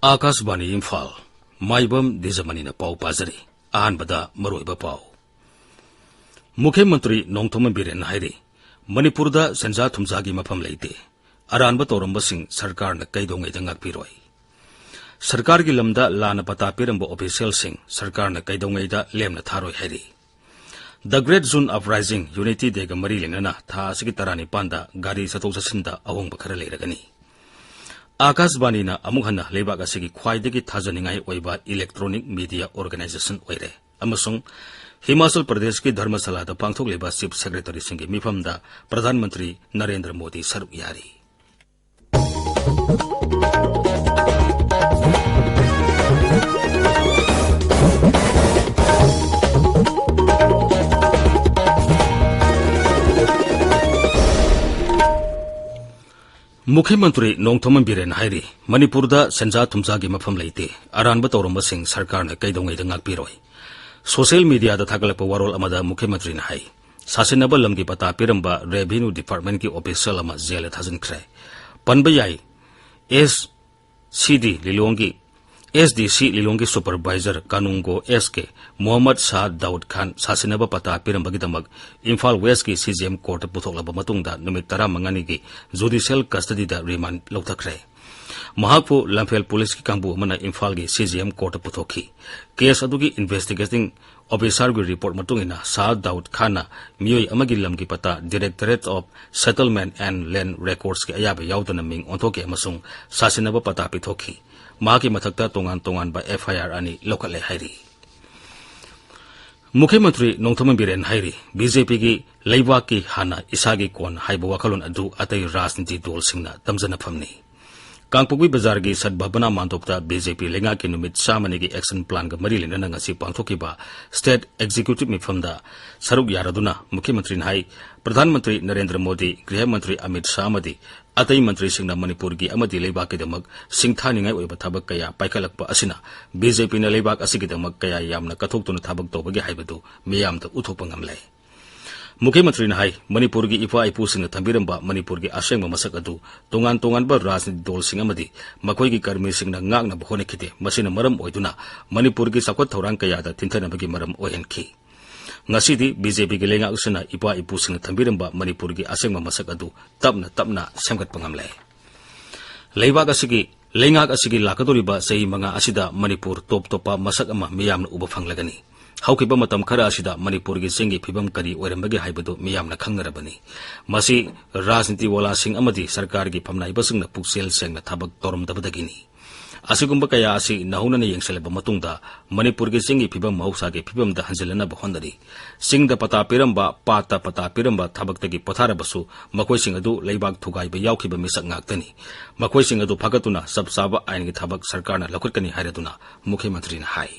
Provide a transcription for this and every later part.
आकाशवाणी इम्फाल माइबम दिजमनीना पाउ पाजरी अहानबदा मरोइबा पाउ मुख्यमंत्री नोंथोम बिरेन हाइरी मणिपुरदा सेंजा थुमजागी मफम लेते अरानबा तौरंबसिंग सरकारना कैदोंगैदा ngakpiroi सरकारगी लमदा लाना पता पिरंबा ऑफिशियलसिंग सरकारना कैदोंगैदा लेमना थारोइ हाइरी the great June uprising unity डेगा मरी लेंगना था असगी तरानी पांदा गाड़ी सतोक ससिंदा अहोंग बखरा लेरगनी आकाशवाणी अमुक हन्ना लेबाक असगी ख्वाइदगी थाजनिंगाई ओइबा electronic media organisation ओइरे अमसुंग Himachal Pradesh की धर्मशाला पांथोकलेबा चीफ सेक्रेटरी सिंह मिफमदा प्रधानमंत्री नरेंद्र मोदी सरुक यारी मुख्यमंत्री नोंथोम बिरेन हाइरी मणिपुरदा सेंजा थुमजागी मफम लेते अरानबा तौरंबसिंग सरकारना कैदोंगैदा ngakpiroi सोशल मीडिया थागलप वारोल अमदा मुख्यमंत्री हाई सासिनब लमगी पता पिरंबा रेवेन्यू डिपार्टमेंट की ऑफिशियल जेल थाजनख्रे पनब याई एसडीसी लिलोंगी सुपरवाइजर कानूंगो एस के मोहम्मद शाह दाऊद खान सासिनब पता पिरंबगीदमक इम्फाल वेस्ट की सीजीएम कोर्ट पुथोकलब मतुंगदा नुमित 15 की जुडिशियल कस्टडीदा रिमांड लौथख्रे महापु लंफेल पुलिस की कांबू मना इम्फाल की सीजीएम कोर्ट पुथोखी केस अदुगी इन्वेस्टिगेटिंग ऑफिसर की रिपोर्ट मतुंगिना शाह दाऊद खान मियोई अमगी लमगी पता directorate of settlement and land records के अयाब याउदना मिंग ओंथोके अमसुंग सासिनब पता पिथोखी माकी मथक्ता तोंगान तोंगान बा एफआईआर अनि लोकले हाइरी मुख्यमंत्री नोंथोम बिरेन हाइरी बीजेपी की लेबाक की हाना इसागी कोन हाइबो वखलोन अदु अतै राजनीति दल सिंगना तमजना फमनी कांगपुगी बाजार की सद्भावना मानथोकता बीजेपी लेंगा के नुमित 4 की एक्शन प्लान का मरी लेना ngasi पांथोकीबा स्टेट एग्जीक्यूटिव मिफमदा सरुक यारदुना मुख्यमंत्री हाई प्रधानमंत्री नरेंद्र मोदी गृह मंत्री अमित शाह मदी अतई मंत्री सिंह मणिपुर की अमदी लेबाक के दमक सिंथानिंगाई ओइबा थबक कया पाइखलकपा असिना बीजेपी न लेबाक असिगी दमक कया यामना कथोक्तुना थबक तोबगे हाइबदु मियामदा उथोपा ngamlai मुख्यमंत्री हाई मणिपुर की इपा इपुसिंग थंबिरंबा मणिपुर की असेंग मसक अदु तोंगान तोंगानबा राजनीति दलसिंग अमदी मखोइगी कर्मीसिंग ngakna होनेखिते मसिना मरम ओइदुना मणिपुर की सखोत थौरांग कयादा थिंथनबगी मरम ओहेनखी ngasi बीजेपी की लेंगा उसना इपा इपुसिंग थंबिरंबा मणिपुर की असेंग मसक अदु तपना तपना सेमगतपा ngamlai लेबाक असगी लेंगाक असगी लाकदोरिबा सही मंगा असिदा मणिपुर टॉप टॉपा मसक अमा मियामना उबा फंगलगनी हौकिबा मतम खरा असिदा मणिपुर की सिंगी फिबम करी ओइरंबगे हाइबदो मियामना खंगरबनी मसी राजनीति वालासिंग अमदी सरकार की फमनाइबसिंगना पुक्सेल सेंगना थबक तोरमदबदगिनी असिगुंबा कया असि नहुनना येंगसलेबा मतुंगदा मणिपुर की सिंगी फिबम मौसा के फिबमदा हंजलना बहोंदरी सिंगदा पता पिरंबा पाता पता पिरंबा थबकतगी पथारबसु मखोइसिंग अदु लेबाक थुगाइबा याउखिबा मिसक ngakतनी मखोइसिंग अदु फगतुना सबसाबा आइन की थबक सरकारना लखुटकनी हाइरदुना मुख्यमंत्रीना हाई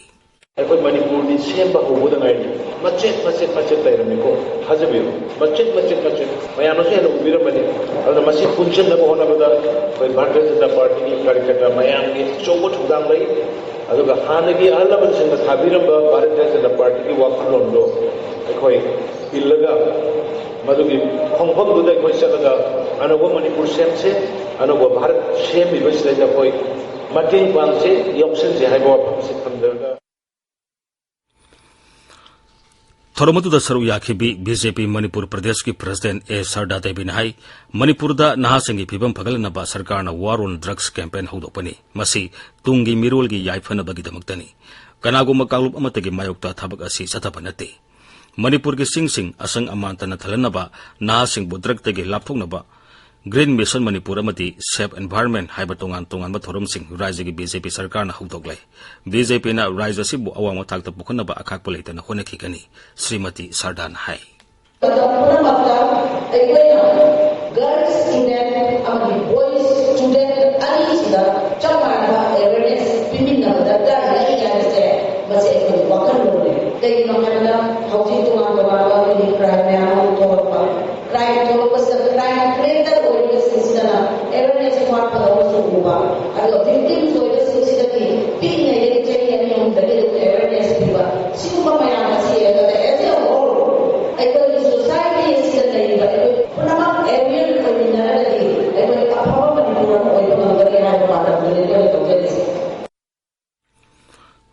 अखोई मणिपुर की सेंबा होबोदा गाइड मचेत लेरमेको थाजबियो मचेत मयामसु हेन उबिरमनी अदा मसी पुंचनबा होनबदा कोई भारतीय जनता पार्टी की कार्यकर्ता मयाम की चौबो थुदांग लई अदुगा हानगी अहलबनसिंग थाबिरंबा भारतीय जनता पार्टी की वाखलोंदो अखोई इल्लगा मदुगी खोंफमदुदा अखोई चलगा अनोबो मणिपुर सेमसे अनोबो भारत सेमिबसिदा अखोई मतेंग पांगसे यौसनसे हाइबो फमसे थमदगा थोरमतुदा सरुक याखिबी बीजेपी मणिपुर प्रदेश की प्रेसिडेंट ए सरदा देबीना हाई मणिपुरदा नहासिंगी फिबम फगलनबा सरकारना वार ऑन ड्रग्स कैंपेन हौदोपनी मसी तुंगी मिरोलगी याइफनबगीदमक्तनी कनागुम कालुप अमतगी मायोक्ता थबक असि सथबा नते मणिपुर की सिंह असंग अमानतना थलनबा नहासिंगबु ड्रगतगी लापथोकनबा ग्रीन मिशन मणिपुर अमदी सेफ एनवायरनमेंट हाइबा तोंगान तोंगानबा थोरमसिंग राज्य की बीजेपी सरकारना हौदोकले बीजेपी ना राज्य सिबु अवांग थाकता पुखनबा अखाकपा लेतना होनेखिगनी श्रीमती सरदान हाई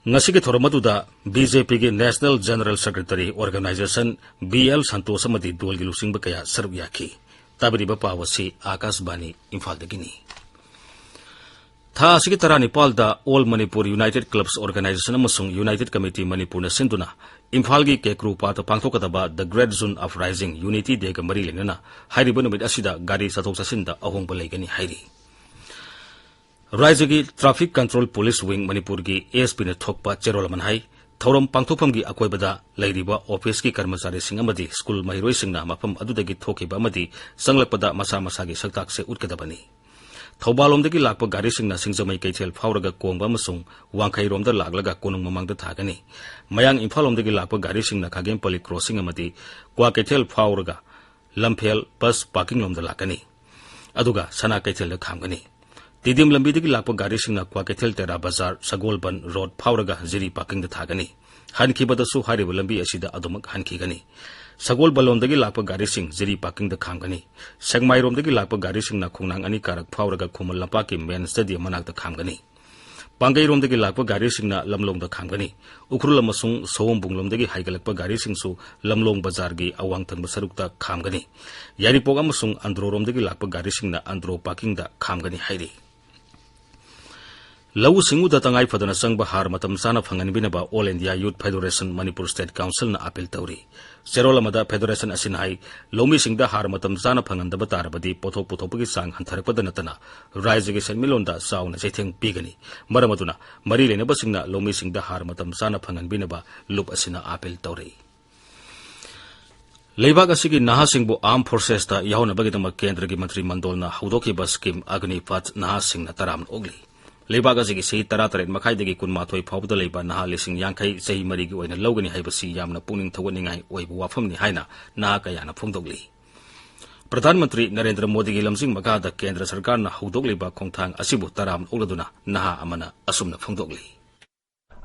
ngasi ki thoromatuda BJP gi National General Secretary Organization BL Santos amadi dol gi lusing ba kaya saruk yaki tabiri ba pawasi Akashbani Imphal dagini tha asigi tarani palda All Manipur United Clubs Organization amasung United Committee Manipur na sinduna Imphal gi kekru pata pangthokadaba the Great Zone Uprising Unity Day ga mari lenana hairiba numit asida gari sathok sasinda ahong ba leigani hairi Raijagi Traffic Control Police Wing Manipur gi ASP na thokpa cherolaman hai thorom pangthokpham gi akoibada leiriba office ki karmachari sing amadi school mahiroi singna mafam adudagi thokiba amadi sanglakpada masa masa gi saktak se utkadabani Thaubalomdagi lakpa gari singna singjamai kaithel phawraga kongba amasung wangkhairomda laklaga konung mamangda thagani mayang Imphalomdagi lakpa gari singna Khagempally crossing amadi kwa kaithel phawraga lamphel bus parking lomda lakani aduga sana kaithel da khamgani Tidim lambidagi lakpa gari singna kwa kaithel tera bazar Sagolban road phawraga jiri parking da thagani hankibadasu hariba lambi asida adumak hankigani Sagolbalomdagi lakpa gari sing jiri parking da khamgani Sengmairomdagi lakpa gari singna khongnang ani karak phawraga Khumal lampaki main stadium manak da khamgani Pangairomdagi lakpa gari singna lamlong da khamgani Ukhrul amasung Sowombunglomdagi haigalakpa gari singsu lamlong bazar gi awang thangba sarukta khamgani Yaripok amasung Androromdagi lakpa gari singna Andro parking da khamgani hairi Lau singu da tangai fadana sangba har matam sana phangan binaba All India Youth Federation Manipur State Council na appeal tauri Serolamada Federation asinai lomi singda har matam sana phangan da batarabadi pothok pothopagi sang hantarakpada natana raijagi senmilonda sauna chaitheng pigani maramaduna mari lena basingna lomi singda har matam sana phangan binaba lup asina appeal tauri Leibak asigi naha singbu Armed Forces ta yahona bagidama kendra gi mantri mandolna haudoki bas scheme Agni Path naha singna taram ogli Leibak asigi sei tarataret makhaidagi kunmathoi phawbda leiba naha lising yangkai sei marigi oina logani haibasi yamna puning thawaningai oibu wafamni haina naha kayana phongdogli Pradhan Mantri Narendra Modi gi lamsing makada Kendra Sarkar na haudogliba khongthang asibu taram ogladuna naha amana asumna phongdogli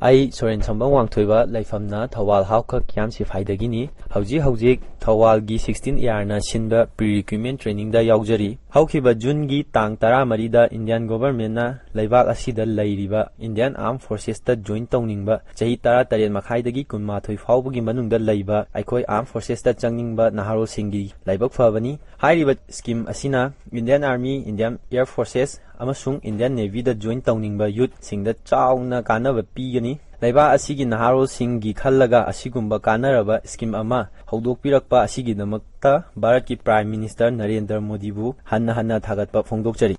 Ai Soren Sambang Wangthoiba Laifamna Thawal Hawka Kyam Sifaidagini Hauji Thawal gi 16 year na sinba pre-recruitment training da yaujari Haukiba June gi tang 13 da Indian government na Laibak asida lairiba Indian Armed Forces ta join tawningba chahi 13 makhaidagi kunmathoi phawbagi manungda laiba aikoi Armed Forces ta changningba naharo singi laibak phabani hairiba scheme asina Indian Army Indian Air Forces amasung Indian Navy da join tawningba youth singda chauna kanaba pigani Laiba asigi naharo singi khallaga asigumba kanaraba scheme ama hawdokpirakpa asigi namakta Bharat ki Prime Minister Narendra Modi bu hanna thagatpa phongdokchari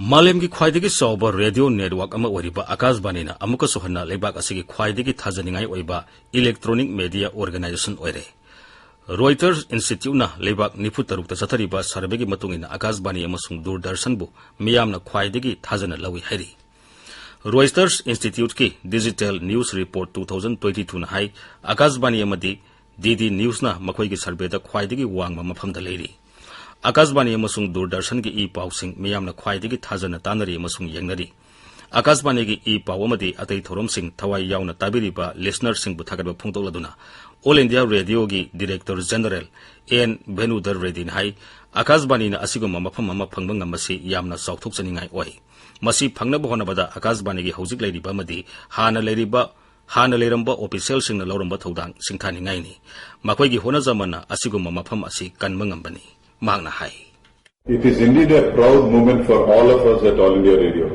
Malem gi khwaidagi sober radio network ama oriba Akashbani na amuka sohanna leibak asigi khwaidagi thajaningai oiba electronic media organization oire Reuters Institute na leibak nifu taruk ta sathariba survey gi matungina Akashbani amasung Doordarshan bu miyamna khwaidagi thajana lawi hairi Reuters Institute ki Digital News Report 2022 na hai Akashbani amadi DD News na makhoi gi survey da khwaidagi wangma mafamda leiri Akashbani amasung Doordarshan gi e-pawsing miyamna khwaidagi thajana tanari amasung yengnari Akashbani gi e-paw amadi atai thorom sing thawai yauna tabiriba listener sing bu thagatba phungtokladuna All India Radio gi Director General N Venudar Reddy hai Akashbani na asiguma mafam ama phangba ngamasi yamna sauthok chaningai oi Masi phangnaba honabada Akashbani gi hojik leiriba amadi hana leiramba official singna lauramba thodang singthani ngai ni makoi gi hona zamana asiguma mafam asi kanma ngambani magna hai It is indeed a proud moment for all of us at All India Radio.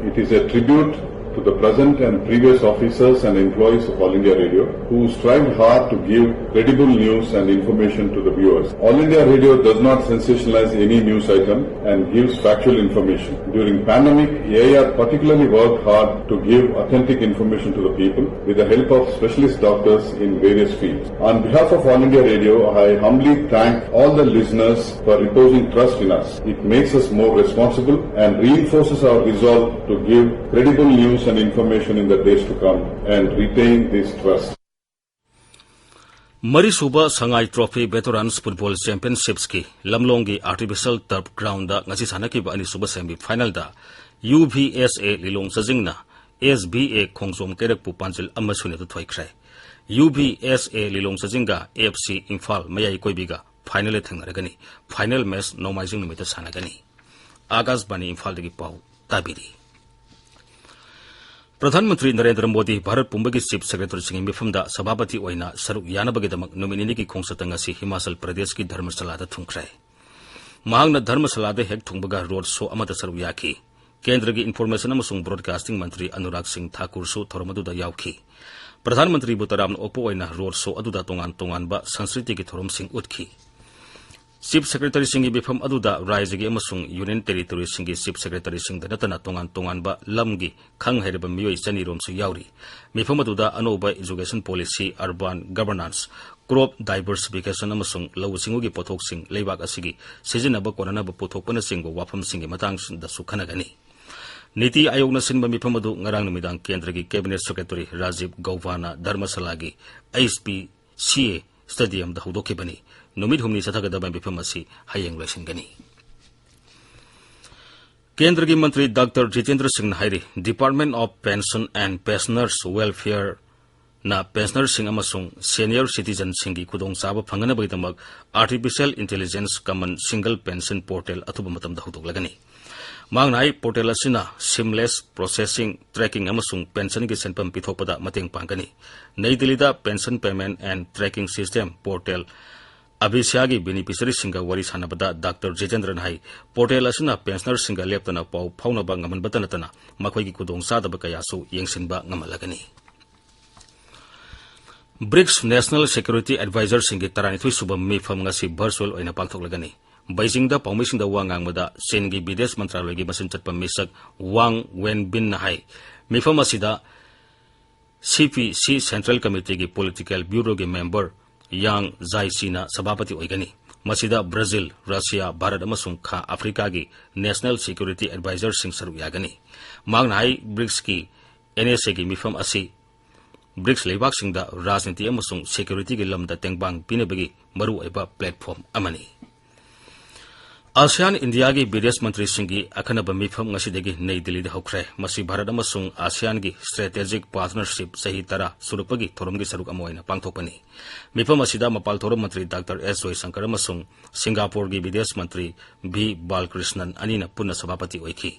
It is a tribute to the present and previous officers and employees of All India Radio who strived hard to give credible news and information to the viewers. All India Radio does not sensationalize any news item and gives factual information. During pandemic, AIR particularly worked hard to give authentic information to the people with the help of specialist doctors in various fields. On behalf of All India Radio, I humbly thank all the listeners for reposing trust in us. It makes us more responsible and reinforces our resolve to give credible news and information in the days to come and retain this trust. Marisuba Sangai Trophy Veterans Football Championships ki Lamlongi Artificial Turf Ground da ngasi sanaki ba ani suba semi final da UVSA Lilong Sajingna SBA Khongsom Kerekpu Panchil amasune tu thoikre UVSA Lilong Sajinga FC Imphal mayai koibiga final e thengnaragani final match nomaijing numita sanagani Akashbani Imphal dagi pau tabiri प्रधानमंत्री Narendra Modi Bharat पुंबगी chief secretary Singh मिफमदा सभापति ओइना सरुक यानबगेदमक नुमिनिनी की खोंगसतंग असि हिमाचल प्रदेश की धर्मशालादा थुंख्रे महांगना धर्मशालादा हेक थुंबगा road show अमदा सरुक याखी केंद्र की information अमसुंग broadcasting मंत्री अनुराग सिंह ठाकुर सु थोरमदुदा यावखी प्रधानमंत्री बुतराम ओपो ओइना रोड शो अदुदा तोंगान तोंगानबा संस्कृति की थोरम सिंह उतखी चीफ सेक्रेटरी सिंह बिफम अदुदा राज्य की अमसुंग यूनियन टेरिटोरी सिंह की चीफ सेक्रेटरी सिंह नतना तोंगान तोंगानबा लमगी खंग हैरब मियोय चनीरोम सु यावरी मिफम अदुदा अनोबा education policy urban governance crop diversification अमसुंग लौ सिंगुगी पोथोक सिंह लेबाक असिगी सिजिनब कोननब पोथोकपन सिंह वाफम सिंह मतंग दसु खनगनी नीति आयोग सिंब मिफम अदु ngarang numidang केंद्र की कैबिनेट सेक्रेटरी राजीव गौबाना धर्मशाला की HPCA स्टेडियम दा हुदोखिबनी नुमित हुमनी सथगदब मिफम असि हयेंग लोइसिनगनी केंद्र की मंत्री डॉक्टर जितेंद्र सिंह हाइरी department of pension and pensioners welfare ना पेंशनर सिंह अमसुंग सीनियर सिटीजन सिंह की खुदोंग चाब फंगनबगीदमक artificial intelligence common single pension portal अथुब मतम दा हुदोगलगनी मांगनाई पोर्टल असिना सिमलेस प्रोसेसिंग ट्रैकिंग अमसुंग पेंशन की सेंपम पिथोपदा मतेंग पांगनी New Delhi pension payment and tracking system portal अभिष्या की बेनिफिशियरी सिंह वरी सानबदा डॉक्टर जितेंद्र हाई पोर्टल असिना पेंशनर सिंह लेप्तना पाउ फाउनबा ngमनबता नतना मखोई खुदोंग सादब कयासु येंसिनबा ngमलगनी ब्रिक्स नेशनल सिक्योरिटी एडवाइजर सिंह की 32 सुबह मिफम ngasi वर्चुअल ओइना पांथोकलगनी Beijing da paumishing da wangang mada Sin gi Bidesh Mantraloy gi masin chatpa misak Wang Wenbin na hai mifam asida CPC Central Committee gi Political Bureau gi member Yang Zaichi na sabapati oigani masida Brazil Russia Bharat amasung Kha Africa gi National Security Advisor sing saru yagani magna hai BRICS ki NSA gi mifam asi BRICS leibak sing da rajniti amasung security gi lamda tengbang pinabagi maru aiba platform amani ASEAN India की विदेश मंत्री सिंह की अखनब मिफम ngasiदagi नई दिल्ली हौख्रे मसी Bharat अमसुंग ASEAN की strategic partnership सही तरह सुरुपगी थोरमगी सरुक अमोइना पांगथोपनी मिफम असिदा मपाल theorem मंत्री डॉक्टर एस जयशंकर अमसुंग सिंगापुर की विदेश मंत्री भी बालकृष्णन अनिना पुनः सभापति ओइखी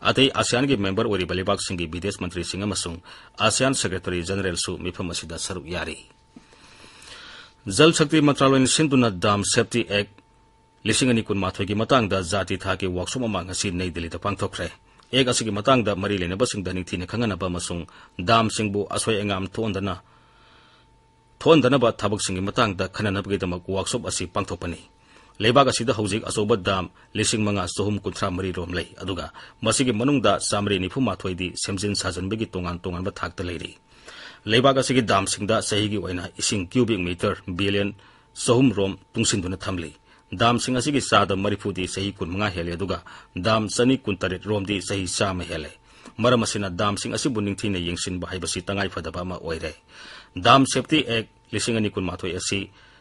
अतई ASEAN की मेंबर ओरी बलिबाग सिंह की विदेश मंत्री सिंह अमसुंग ASEAN सेक्रेटरी जनरल सु मिफम असिदा सरुक यारी जल शक्ति मंत्रालय सिंधुना डाम सेफ्टी एक्ट लिसिंग अनि कुनमाथोय की मतंगदा जाति था के वर्कशॉप अमा ngasi नई दिल्ली दा पांगथोखरे एक असि की मतंगदा मरी लेनबा सिंह दनिक थिने खंगनबा मसुंग दाम सिंहबु असोय एंगाम थोंदना थबक सिंह मतंगदा खननबगे दमक वर्कशॉप असि पांगथोपनी लेबाग असिदा हौजिक अचोबा दाम लिसिंग मंगा सोहुम कुंथ्रा मरी रोम लै अदुगा मसिगी मनुंगदा सामरी निफु माथोयदी सेमजिन साजनबगी तोंगान तोंगानबा थाकता लेरी लेबाग असिगी दाम सिंहदा सहीगी ओइना इसिंग क्यूबिक मीटर बिलियन सोहुम रोम तुंगसिनदुना थमली दाम सिंह असिगी साद मरिफुदी सही कुनमंगा हेले अदुगा दाम सनी कुंतरेट रोमदी सही चाम हेले मरम असिना दाम सिंह असिबु निंगथिने येंसिनबा हाइबसि तंगाई फदबा अमा ओइरे दाम सेफ्टी एक्ट लिसिंग अनि कुनमाथोय असि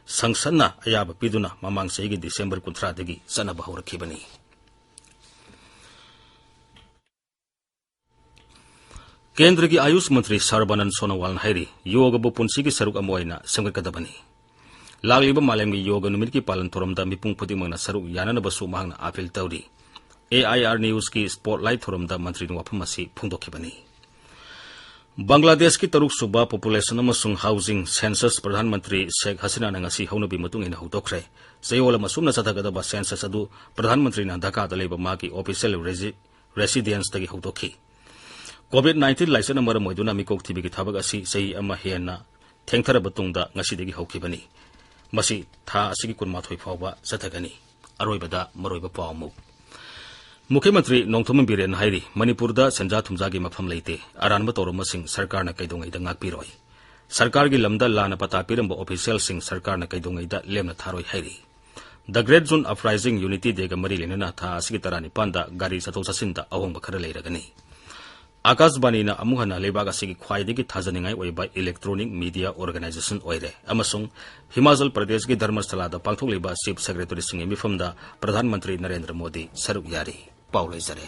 संसदना अयाब पिदुना ममांग सहीगी डिसेंबर 30 दगी सनबा हौरखिबनी केंद्र की आयुष मंत्री सर्बानंद सोनोवाल हाइरी योगबु पुंसी की सरुक अमोइना संगकदबनी लागलिब मालेम की योग नुमित की पालन थोरमदा मिपुंग खुदिमंगना सरुक याननबसु मांगना अपील तौरी AIR न्यूज की स्पॉटलाइट थोरमदा मंत्री वाफम असि फुंगदोखिबनी बांग्लादेश की 3 सुबा पॉपुलेशन अमसुंग हाउसिंग सेंसस प्रधानमंत्री शेख हसीना ngasi हौनबी मतुंग इन हौदोखरे जयोल मसुमना सथगदबा सेंसस अदु प्रधानमंत्री ना ढाका दा लेबा माकी ऑफिशियल रेसिडेंस तगी हौदोखी COVID-19 लाइसन मरम मोइदुना मिकोक थिबिगी थाबक असि सही अमा हेना थेंगथरब तुंगदा ngasiदगी हौखिबनी मसी था असिगी कुनमाथोय फावबा सथगनी अरोइबदा मरोइबा पावमु मुख्यमंत्री नोंथोम बिरेन हाइरी मणिपुरदा सेंजा थुमजागी मफम लेते अरानब तौरमसिंग सरकारना कैदोंगैदा ngakpiroi सरकार की लमदा लाना पता पिरंब ऑफिशियल सिंग सरकारना कैदोंगैदा लेमना थारोय हाइरी the great June uprising unity डेगा मरी लेना था असिगी तरानी पांदा गाड़ी सतो ससिंदा अहोंग खरा लेरगनी आकाशवाणी ना अमुहना लेबाग असिगी ख्वाइदिगी थाजनिंगाई ओइबा electronic media organisation ओइरे अमसुंग Himachal Pradesh की धर्मस्थलादा पांथोकलिबा चीफ सेक्रेटरी सिंह मिफमदा प्रधानमंत्री नरेंद्र मोदी सरुक यारी पाउलैजरे।